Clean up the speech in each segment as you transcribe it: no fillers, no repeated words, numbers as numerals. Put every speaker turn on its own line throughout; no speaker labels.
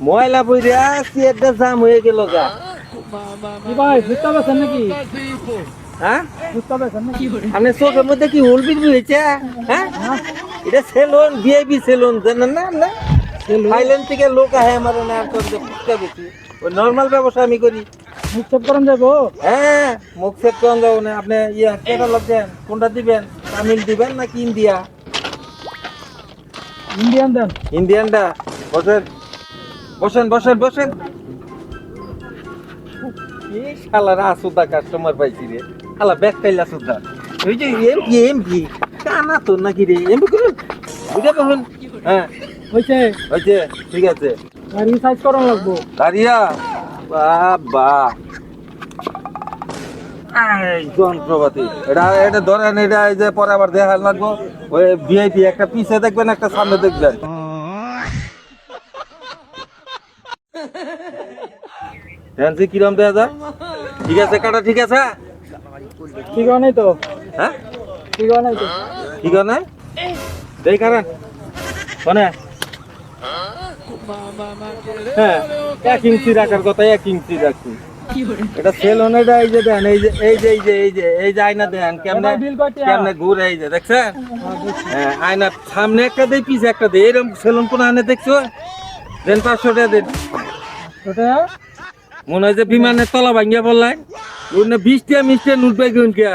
ময়লা বইরা সিয়ারটা জাম হয়ে গেল গা।
কি ভাই বুঝতে পারছেন নাকি?
হ্যাঁ
বুঝতে পারছেন নাকি?
আপনার চোখের মধ্যে কি হুল বিল হয়েছে? হ্যাঁ এটা সেলুন, ভিআইপি সেলুন জানেন না আপনি? থাইল্যান্ড থেকে লোক আহে আমার না ফুচকা বেশি। ওই নর্মাল ব্যবসা আমি করি।
মুখ করেন যাবো।
হ্যাঁ মুখ সেট করেন যাবো না। আপনি ইয়া কেটা লোক দেন, কোনটা দিবেন? তামিল দিবেন নাকি ইন্ডিয়া?
ইন্ডিয়ান দেন।
ইন্ডিয়ানটা। বসেন বসেন বসেন বসেন। কি শালারা আসুদা কাস্টমার পাইছি রে। শালা ব্যাগ খাইলা আসুদা। ওই যে এমপি কানা তো নাকি রে? এমপি করুন বুঝা পাবেন। হ্যাঁ
হয়েছে
হয়েছে, ঠিক আছে।
রিসার্চ করান লাগবো।
দাঁড়িয়া বাবা এই যন্ত্রপাতি এটা এটা ধরেন, এটা এই যে পরে আবার দেখা লাগবো। ওই ভিআইপি একটা পিছে দেখবেন, একটা সামনে দেখবেন। ফ্যান্সি কিরম দেয়া যায়? ঠিক আছে কাটা, ঠিক আছে।
ঠিক নেই তো।
হ্যাঁ
ঠিক নেই তো।
ঠিক আছে দেই কারণ কোনে। হ্যাঁ 1 ইঞ্চি রাখার কথা 1 ইঞ্চি রাখছি। এটা সেল হনে এটা এই যে দেন, এই যে এই যে এই যে এই যে এই যে আয়না দেন কেমনে কেমনে ঘুরে, এই যে দেখছেন? হ্যাঁ আয়নার সামনে একটা দেই, পিছে একটা দেই, এরকম সেলুন কোন আনে দেখছো? দেন 500 টাকা দেন।
ওটা
মনে হয় যে বিমানের তলা ভাঙ্গিয়া পড়লাই। ওই 20 টাকা মিষ্টি নোট পাই গুন কে?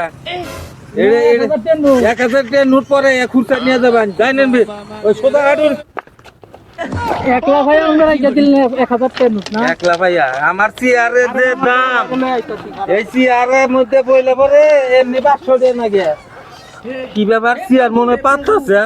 1000 টাকা নোট পরে খুচরা নিয়ে যাবেন, যাই নেন ওই সোদা হাটুর।
একলা ভাই আমরা রেখে দিলেন 1000 টাকা নোট না।
একলা ভাইয়া আমার চেয়ারের যে দাম, এই চেয়ারের মধ্যে বইলে পরে এমনি 500 টাকা না গে। কি ব্যাপার, চেয়ার মনে হয় 500 আছে?